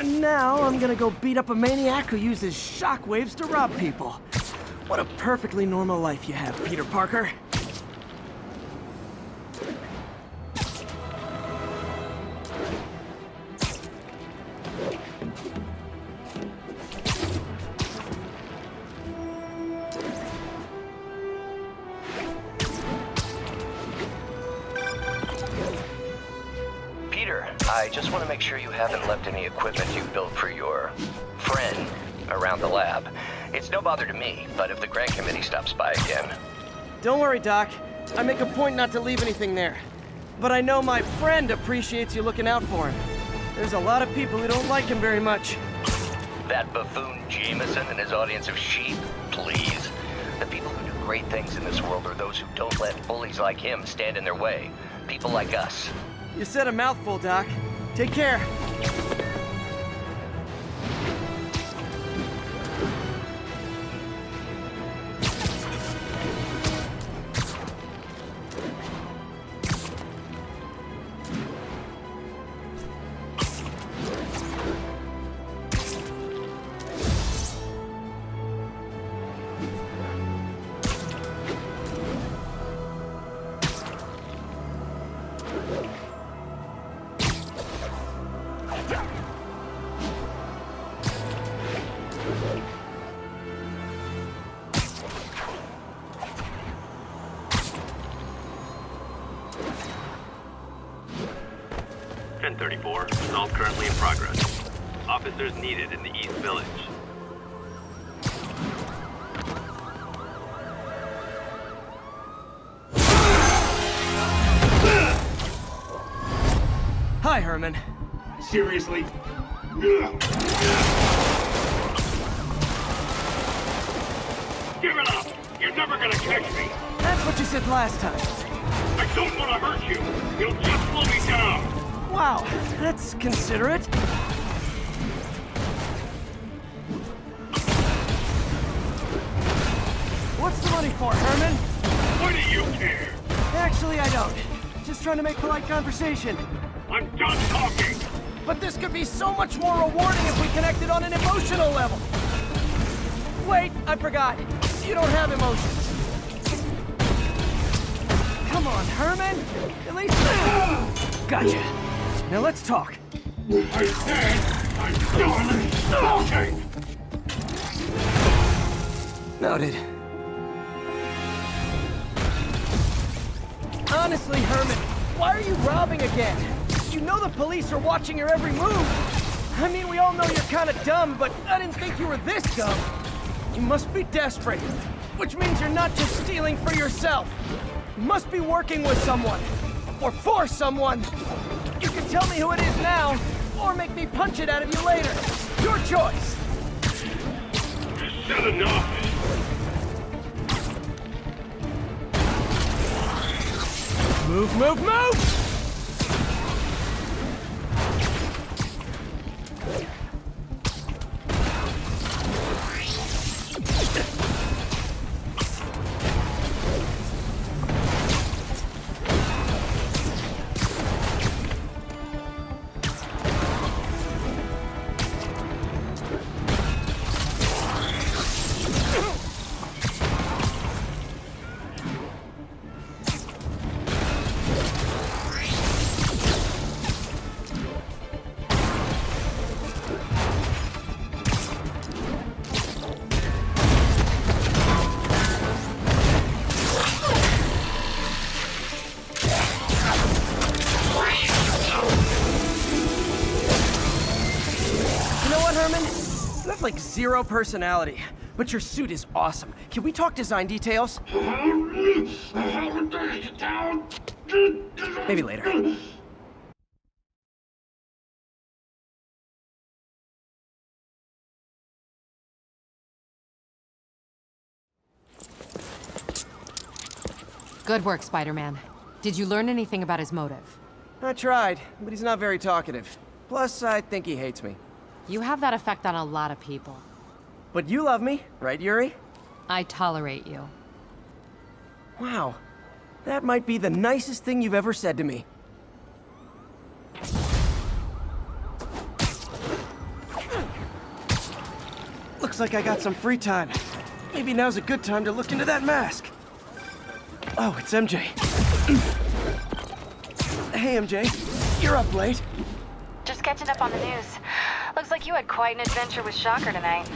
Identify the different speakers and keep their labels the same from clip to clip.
Speaker 1: And now I'm gonna go beat up a maniac who uses shockwaves to rob people. What a perfectly normal life you have, Peter Parker.
Speaker 2: I just want to make sure you haven't left any equipment you built for your friend around the lab. It's no bother to me, but if the grant committee stops by again...
Speaker 1: Don't worry, Doc. I make a point not to leave anything there. But I know my friend appreciates you looking out for him. There's a lot of people who don't like him very much.
Speaker 2: That buffoon Jameson and his audience of sheep? Please. The people who do great things in this world are those who don't let bullies like him stand in their way. People like us.
Speaker 1: You said a mouthful, Doc. Take care.
Speaker 3: Assault currently in progress. Officers needed in the East Village.
Speaker 1: Hi, Herman.
Speaker 4: Seriously? Give it up! You're never gonna catch me!
Speaker 1: That's what you said last time.
Speaker 4: I don't want to hurt you! You'll just slow me down!
Speaker 1: Wow, that's considerate. What's the money for, Herman?
Speaker 4: Why do you care?
Speaker 1: Actually, I don't. Just trying to make polite conversation.
Speaker 4: I'm done talking!
Speaker 1: But this could be so much more rewarding if we connected on an emotional level. Wait, I forgot. You don't have emotions. Come on, Herman. At least... Gotcha. Now let's talk.
Speaker 4: I said I'm done talking!
Speaker 1: Noted. Honestly, Herman, why are you robbing again? You know the police are watching your every move. I mean, we all know you're kind of dumb, but I didn't think you were this dumb. You must be desperate, which means you're not just stealing for yourself. You must be working with someone, or for someone. You can tell me who it is now, or make me punch it out of you later. Your choice.
Speaker 4: You said enough!
Speaker 1: Move, move, move! Like zero personality, but your suit is awesome. Can we talk design details? Maybe later.
Speaker 5: Good work, Spider-Man. Did you learn anything about his motive?
Speaker 1: I tried, but he's not very talkative. Plus, I think he hates me.
Speaker 5: You have that effect on a lot of people.
Speaker 1: But you love me, right, Yuri?
Speaker 5: I tolerate you.
Speaker 1: Wow. That might be the nicest thing you've ever said to me. Looks like I got some free time. Maybe now's a good time to look into that mask. Oh, it's MJ. Hey, MJ. You're up late.
Speaker 6: Just catching up on the news. Looks like you had quite an adventure with Shocker tonight.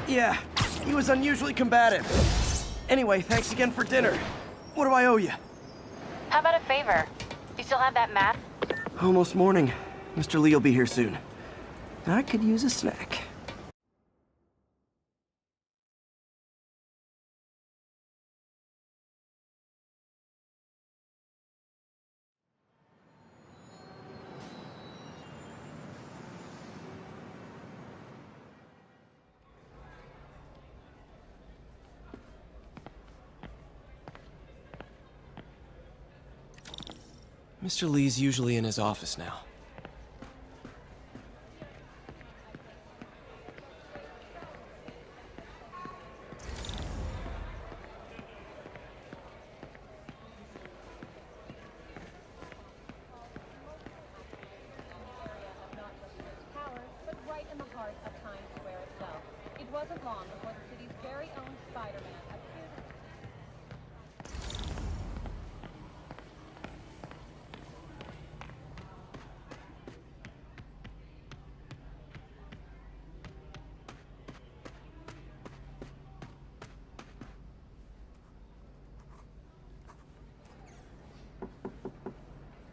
Speaker 1: Yeah, he was unusually combative. Anyway, thanks again for dinner. What do I owe you?
Speaker 6: How about a favor? You still have that map?
Speaker 1: Almost morning. Mr. Lee will be here soon. I could use a snack. Mr. Lee's usually in his office now.
Speaker 7: But right in the heart of Times Square itself. It wasn't long before the city's very own Spiderman appeared.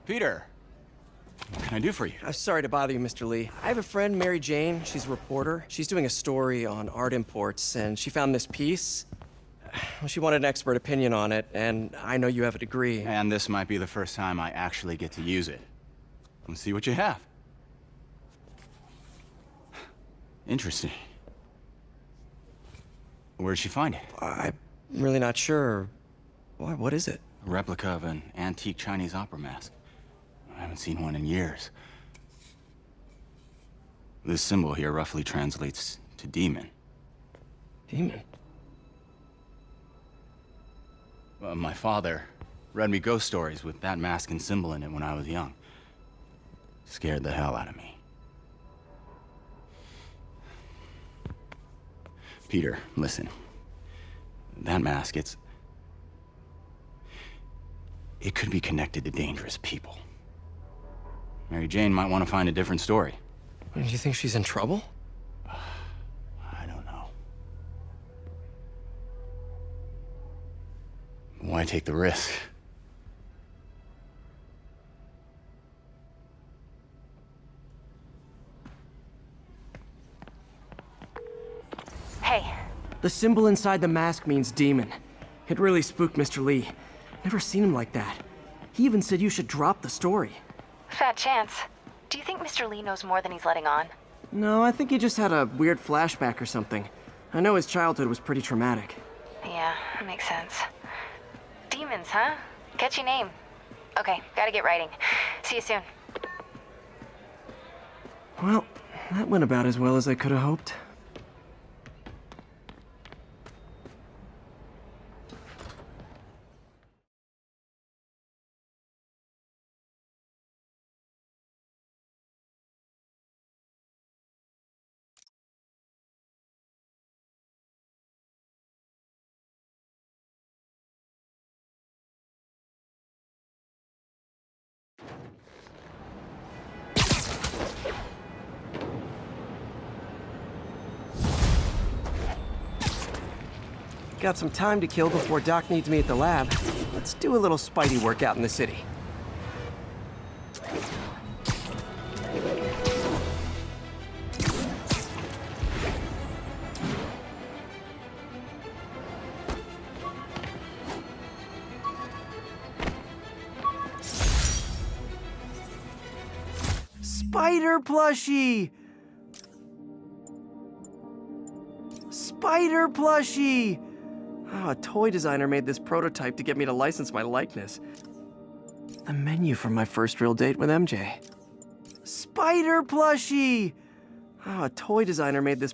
Speaker 8: Peter, what can I do for you?
Speaker 1: Sorry to bother you, Mr. Lee. I have a friend, Mary Jane. She's a reporter. She's doing a story on art imports, and she found this piece. Well, she wanted an expert opinion on it, and I know you have a degree.
Speaker 8: And this might be the first time I actually get to use it. Let's see what you have. Interesting. Where'd she find it?
Speaker 1: I'm really not sure. Why, what is it?
Speaker 8: A replica of an antique Chinese opera mask. I haven't seen one in years. This symbol here roughly translates to demon.
Speaker 1: Demon?
Speaker 8: My father read me ghost stories with that mask and symbol in it when I was young. Scared the hell out of me. Peter, listen. That mask, it could be connected to dangerous people. Mary Jane might want to find a different story.
Speaker 1: Do you think she's in trouble?
Speaker 8: I don't know. Why take the risk?
Speaker 6: Hey,
Speaker 1: The symbol inside the mask means demon. It really spooked Mr. Lee. Never seen him like that. He even said you should drop the story.
Speaker 6: fat chance. Do you think Mr. Lee knows more than he's letting on?
Speaker 1: No, I think he just had a weird flashback or something. I know his childhood was pretty traumatic.
Speaker 6: Yeah, makes sense. Demons, huh? Catchy name. Okay, gotta get writing. See you soon.
Speaker 1: Well, that went about as well as I could have hoped. Got some time to kill before Doc needs me at the lab. Let's do a little Spidey workout in the city. Spider plushie! Spider plushie! Oh, a toy designer made this prototype to get me to license my likeness. The menu from my first real date with MJ. Spider plushie! Oh, a toy designer made this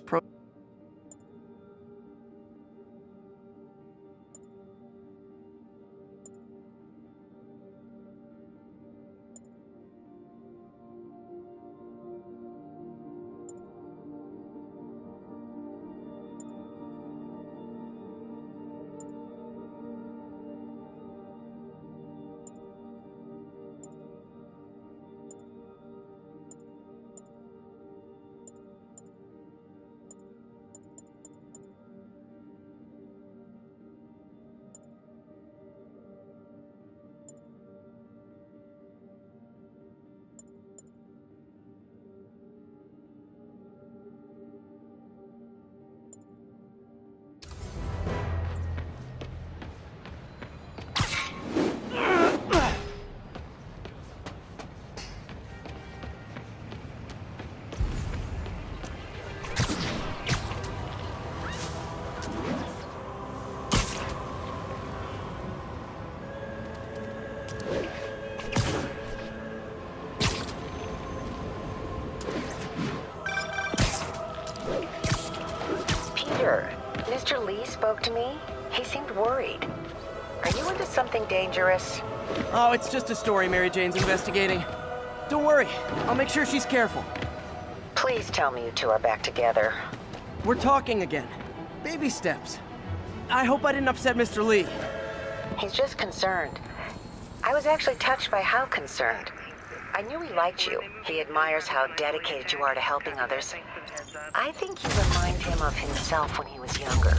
Speaker 9: Peter, Mr. Lee spoke to me. He seemed worried. Are you into something dangerous?
Speaker 1: Oh, it's just a story Mary Jane's investigating. Don't worry, I'll make sure she's careful.
Speaker 9: Please tell me you two are back together.
Speaker 1: We're talking again. Baby steps. I hope I didn't upset Mr. Lee.
Speaker 9: He's just concerned. I was actually touched by how concerned. I knew he liked you. He admires how dedicated you are to helping others. I think you remind him of himself when he was younger.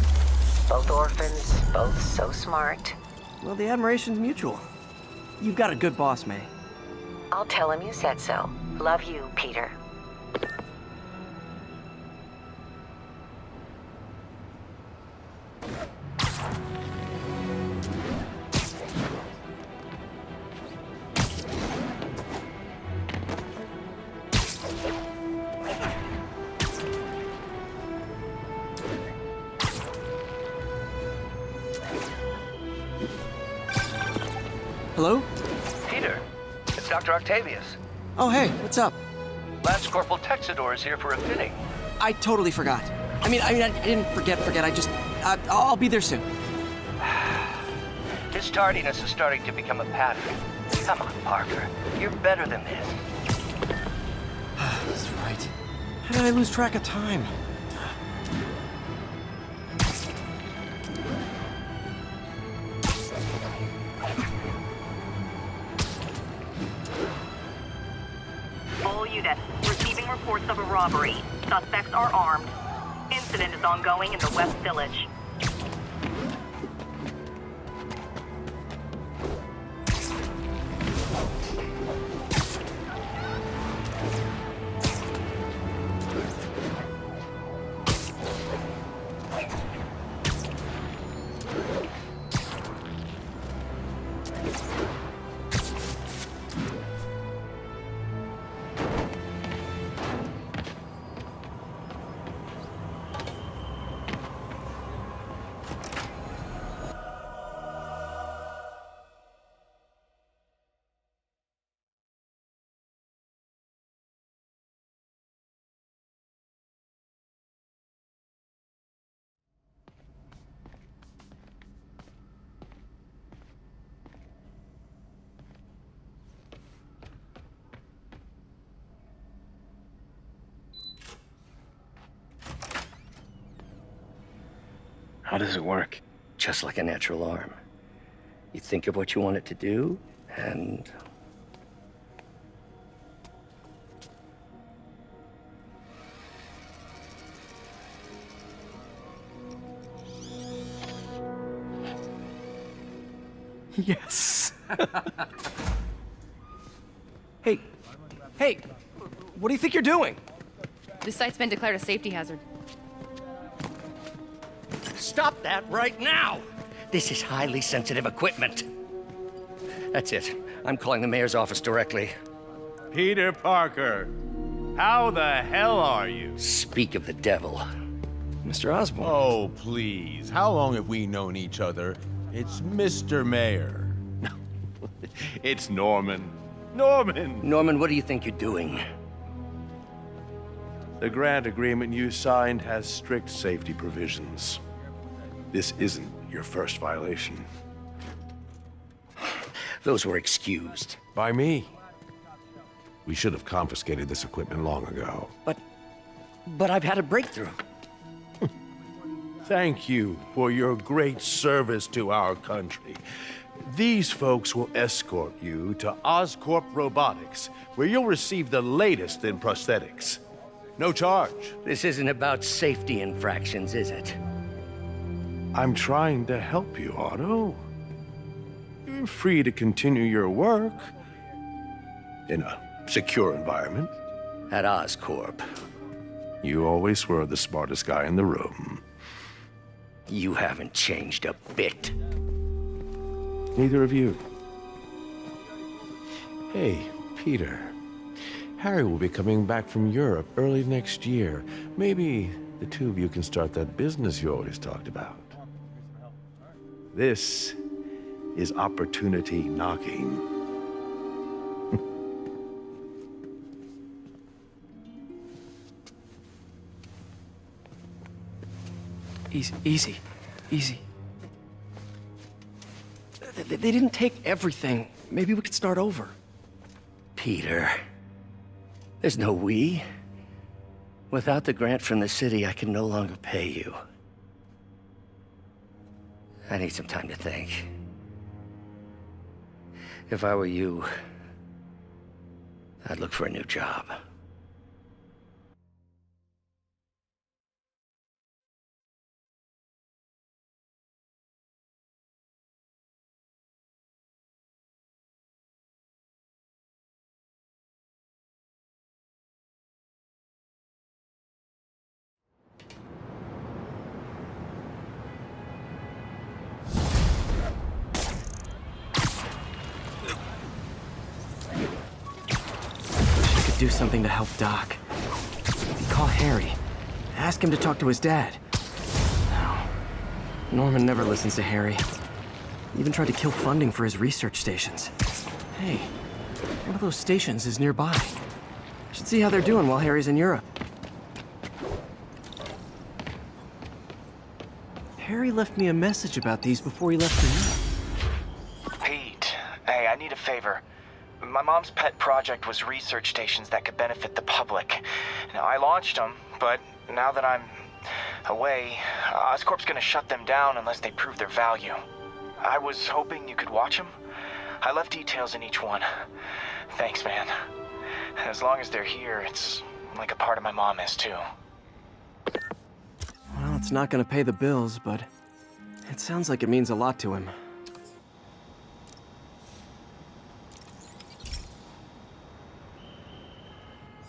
Speaker 9: Both orphans, both so smart.
Speaker 1: Well, the admiration's mutual. You've got a good boss, May.
Speaker 9: I'll tell him you said so. Love you, Peter.
Speaker 1: Hello?
Speaker 2: Peter, it's Dr. Octavius.
Speaker 1: Oh, hey, what's up?
Speaker 2: Lance Corporal Texador is here for a fitting.
Speaker 1: I totally forgot. I didn't forget. I'll be there soon.
Speaker 2: His tardiness is starting to become a pattern. Come on, Parker. You're better than this.
Speaker 1: That's right. How did I lose track of time?
Speaker 10: All units receiving reports of a robbery. Suspects are armed. Incident is ongoing in the West Village.
Speaker 2: How does it work? Just like a natural arm. You think of what you want it to do, and...
Speaker 1: Yes. Hey, what do you think you're doing?
Speaker 5: This site's been declared a safety hazard.
Speaker 2: Stop that right now! This is highly sensitive equipment. That's it. I'm calling the mayor's office directly.
Speaker 11: Peter Parker, how the hell are you?
Speaker 2: Speak of the devil. Mr. Osborn.
Speaker 11: Oh, please. How long have we known each other? It's Mr. Mayor. It's Norman. Norman!
Speaker 2: Norman, what do you think you're doing?
Speaker 11: The grant agreement you signed has strict safety provisions. This isn't your first violation.
Speaker 2: Those were excused.
Speaker 11: By me. We should have confiscated this equipment long ago.
Speaker 2: But I've had a breakthrough.
Speaker 11: Thank you for your great service to our country. These folks will escort you to Oscorp Robotics, where you'll receive the latest in prosthetics. No charge.
Speaker 2: This isn't about safety infractions, is it?
Speaker 11: I'm trying to help you, Otto. You're free to continue your work in a secure environment.
Speaker 2: At Oscorp.
Speaker 11: You always were the smartest guy in the room.
Speaker 2: You haven't changed a bit.
Speaker 11: Neither of you. Hey, Peter. Harry will be coming back from Europe early next year. Maybe the two of you can start that business you always talked about. This is opportunity knocking.
Speaker 1: Easy. They didn't take everything. Maybe we could start over.
Speaker 12: Peter, there's no we. Without the grant from the city, I can no longer pay you. I need some time to think. If I were you, I'd look for a new job.
Speaker 1: Do something to help Doc. Call Harry. Ask him to talk to his dad. No. Norman never listens to Harry. Even tried to kill funding for his research stations. Hey, one of those stations is nearby. Should see how they're doing while Harry's in Europe. Harry left me a message about these before he left for Europe.
Speaker 13: Pete, hey, I need a favor. My mom's pet project was research stations that could benefit the public. Now, I launched them, but now that I'm away, Oscorp's gonna shut them down unless they prove their value. I was hoping you could watch them. I left details in each one. Thanks, man. As long as they're here, it's like a part of my mom is, too.
Speaker 1: Well, it's not gonna pay the bills, but it sounds like it means a lot to him.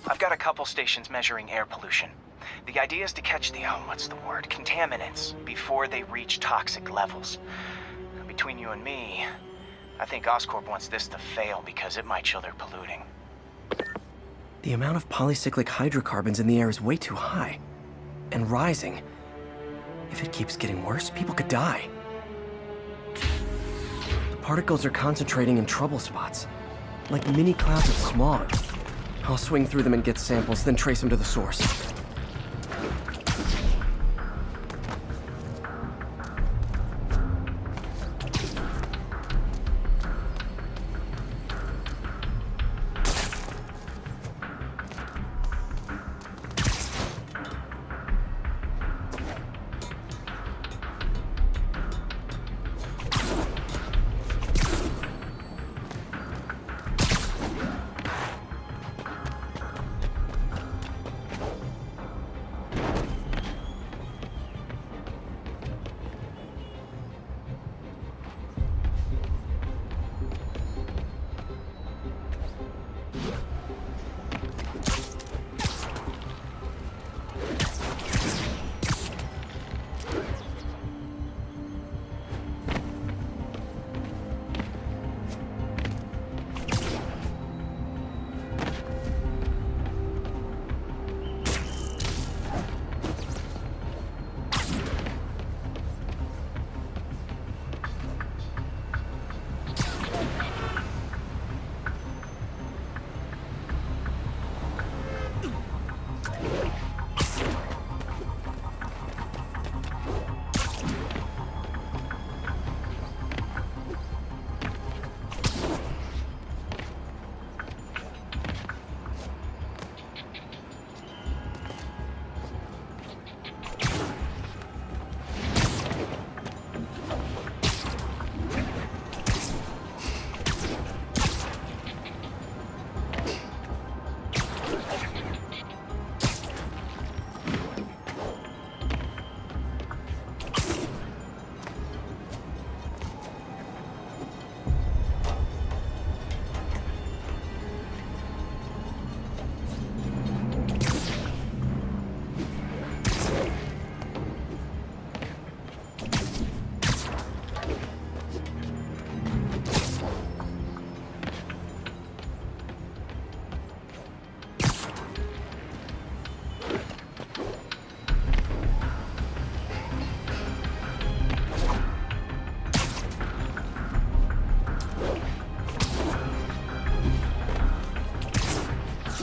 Speaker 13: I've got a couple stations measuring air pollution. The idea is to catch the, contaminants before they reach toxic levels. Between you and me, I think Oscorp wants this to fail because it might show they're polluting.
Speaker 1: The amount of polycyclic hydrocarbons in the air is way too high. And rising. If it keeps getting worse, people could die. The particles are concentrating in trouble spots, like mini clouds of smog. I'll swing through them and get samples, then trace them to the source.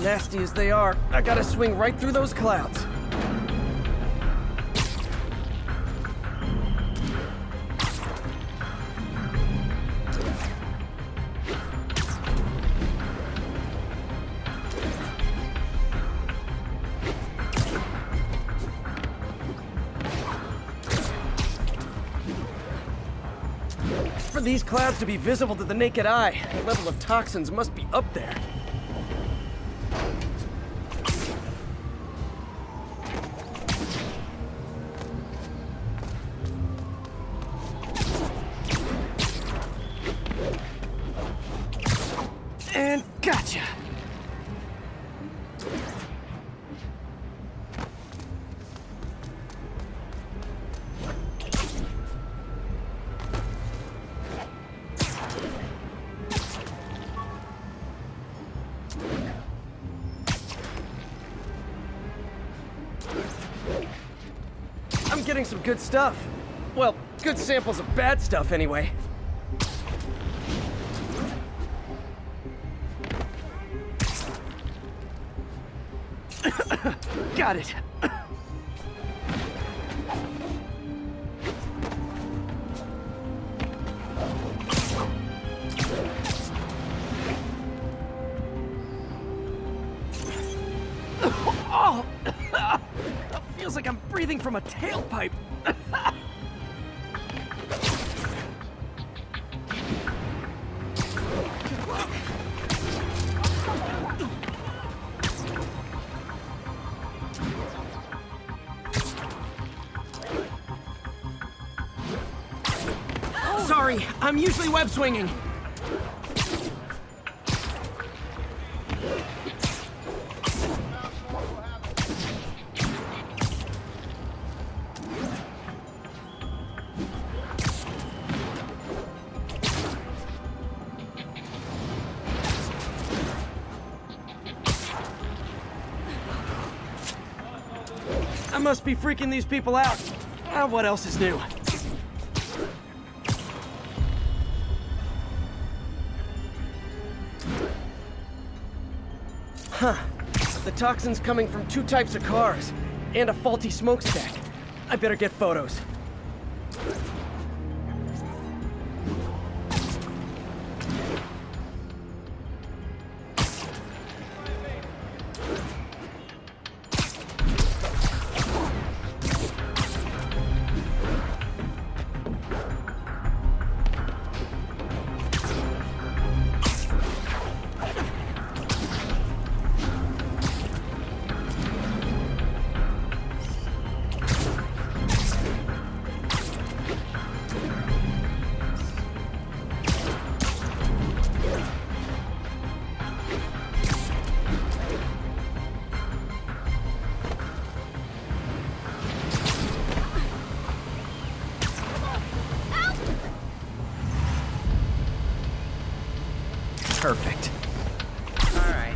Speaker 1: Nasty as they are, I gotta swing right through those clouds. For these clouds to be visible to the naked eye, the level of toxins must be up there. And gotcha! I'm getting some good stuff. Well, good samples of bad stuff anyway. Got it. Oh! Feels like I'm breathing from a tailpipe. Sorry, I'm usually web swinging. I must be freaking these people out. What else is new? Huh. The toxin's coming from 2 types of cars, and a faulty smokestack. I better get photos. Perfect. All right.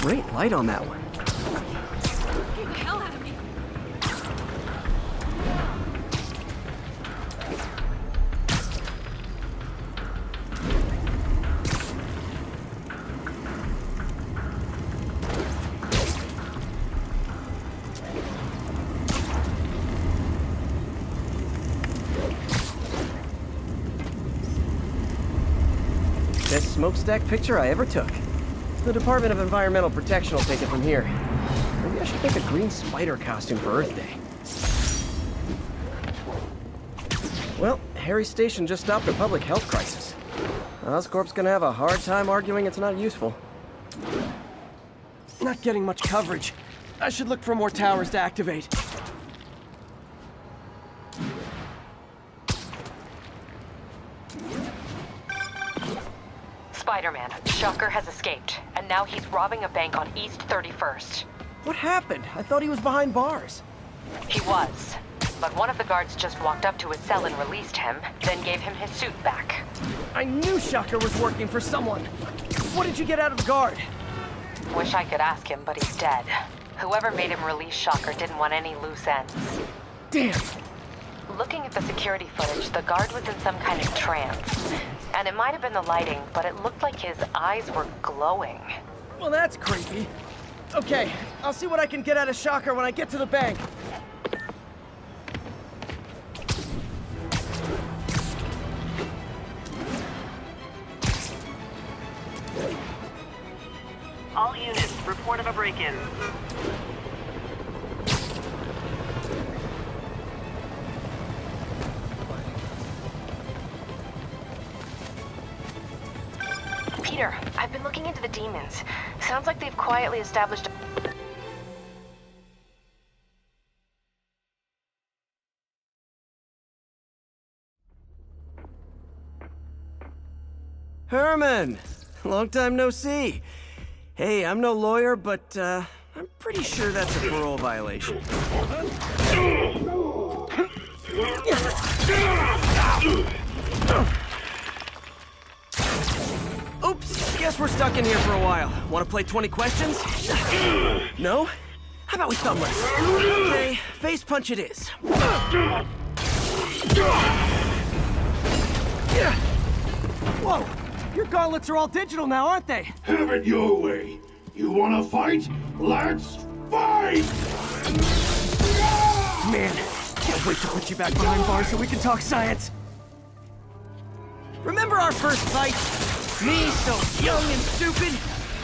Speaker 1: Great light on that one.
Speaker 5: Get the hell out of me.
Speaker 1: Best smokestack picture I ever took. The Department of Environmental Protection will take it from here. Maybe I should make a green spider costume for Earth Day. Well, Harry's station just stopped a public health crisis. Oscorp's gonna have a hard time arguing it's not useful. Not getting much coverage. I should look for more towers to activate.
Speaker 14: Spiderman, Shocker has escaped, and now he's robbing a bank on East 31st.
Speaker 1: What happened? I thought he was behind bars.
Speaker 14: He was, but one of the guards just walked up to his cell and released him, then gave him his suit back.
Speaker 1: I knew Shocker was working for someone. What did you get out of the guard?
Speaker 14: Wish I could ask him, but he's dead. Whoever made him release Shocker didn't want any loose ends.
Speaker 1: Damn.
Speaker 14: Looking at the security footage, the guard was in some kind of trance. And it might have been the lighting, but it looked like his eyes were glowing.
Speaker 1: Well, that's creepy. Okay, I'll see what I can get out of Shocker when I get to the bank.
Speaker 10: Report of a break-in.
Speaker 14: Peter, I've been looking into the demons. Sounds like they've quietly established a...
Speaker 1: Herman! Long time no see. Hey, I'm no lawyer, but, I'm pretty sure that's a parole violation. Oops, guess we're stuck in here for a while. Want to play 20 questions? No? How about we thumb wrestle? Okay, face punch it is. Whoa! Your gauntlets are all digital now, aren't they?
Speaker 4: Have it your way. You wanna fight? Let's fight!
Speaker 1: Man, can't wait to put you back behind bars so we can talk science. Remember our first fight? Me so young and stupid,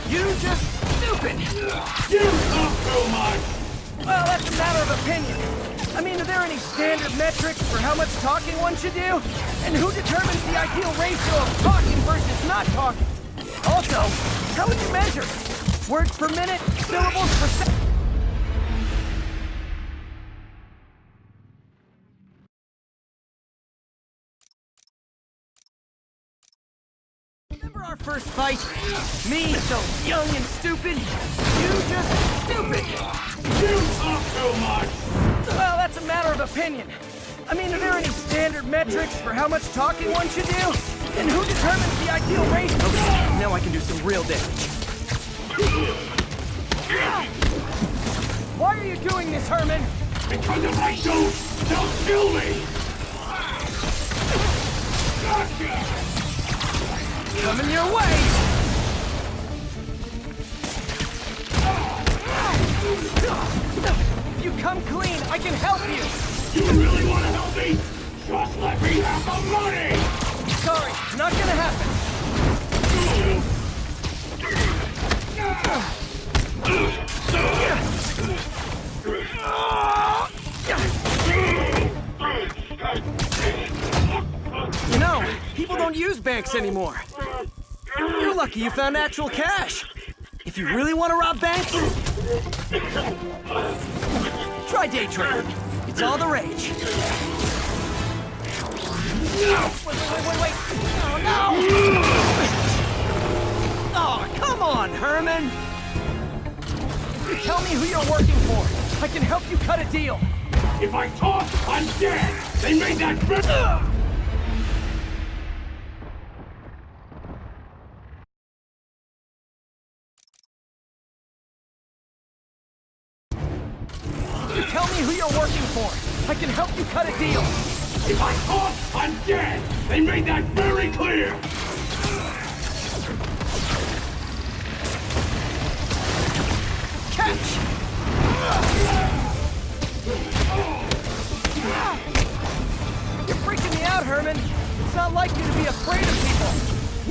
Speaker 1: you just stupid.
Speaker 4: You talk too much!
Speaker 1: Well, that's a matter of opinion. I mean, are there any standard metrics for how much talking one should do? And who determines the ideal ratio of talking versus not talking? Also, how would you measure? Words per minute? Syllables per second? Remember our first fight? Me so young and stupid, you just stupid.
Speaker 4: You talk too much!
Speaker 1: Well, that's a matter of opinion. I mean, are there any standard metrics for how much talking one should do? And who determines the ideal ratio? Okay, now I can do some real damage. Why are you doing this, Herman?
Speaker 4: Because if I don't, they'll kill me! Gotcha!
Speaker 1: Coming your way! If you come clean, I can help you!
Speaker 4: You really want to help me? Just let me have the money!
Speaker 1: Sorry, not gonna happen. You know, people don't use banks anymore. You're lucky you found actual cash. If you really want to rob banks, try day trading. It's all the rage. Wait. Oh, no! Oh, come on, Herman! You tell me who you're working for. I can help you cut a deal.
Speaker 4: If I talk, I'm dead! They made that...
Speaker 1: Tell me who you're working for. I can help you cut a deal.
Speaker 4: If I talk, I'm dead! They made that very clear!
Speaker 1: Catch! You're freaking me out, Herman. It's not like you to be afraid of people.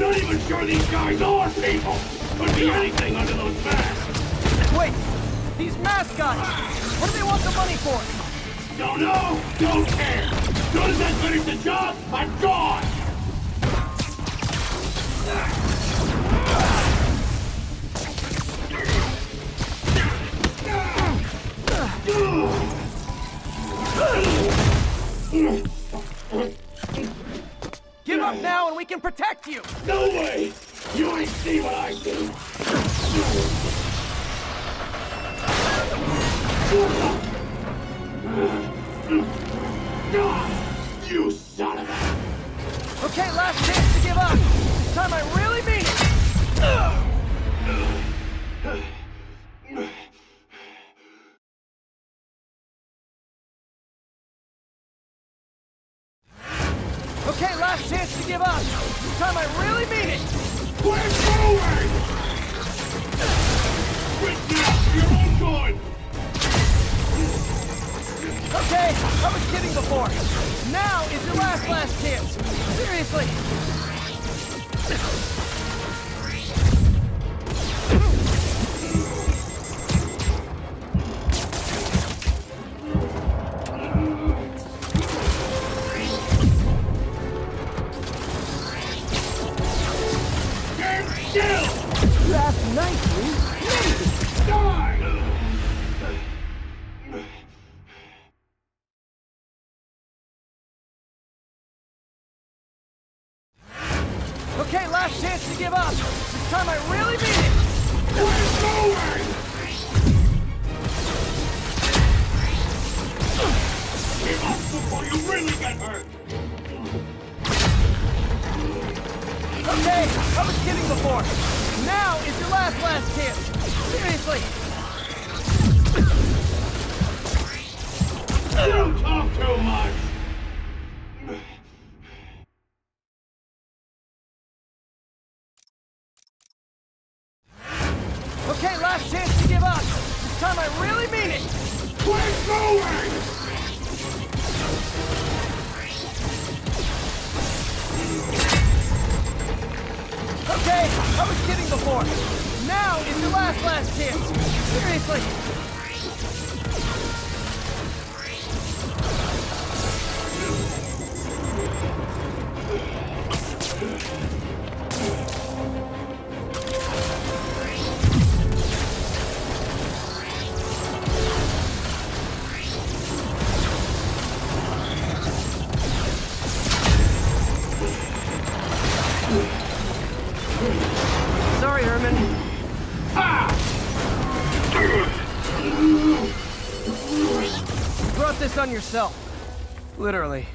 Speaker 4: Not even sure these guys are people! Could be anything under those masks!
Speaker 1: Wait, these mask guys, what do they want the money for?
Speaker 4: Don't know, don't care! As soon as I finish the job, I'm gone!
Speaker 1: Give up now and we can protect you!
Speaker 4: No way! You ain't see what I do! You son of a...
Speaker 1: Okay, last chance to give up. This time I really mean it. Okay, last chance to give up. This time I really mean it.
Speaker 4: We're going! Quit now! You're all good!
Speaker 1: Okay, I was kidding before. Now is your last chance. Seriously. last chance to give up. This time I really mean it.
Speaker 4: We're going! Give up before you really get hurt!
Speaker 1: Okay, I was kidding before. Now is your last chance. Seriously.
Speaker 4: You talk too much!
Speaker 1: Okay, last chance to give up. This time I really mean it.
Speaker 4: We're going!
Speaker 1: Okay, I was kidding before. Now is your last chance. Seriously. Sorry, Herman. You brought this on yourself. Literally.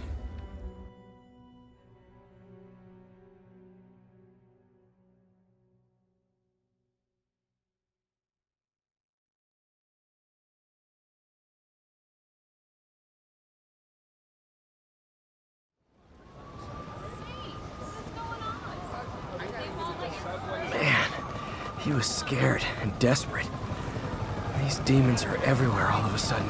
Speaker 1: Man, he was scared and desperate. These demons are everywhere all of a sudden.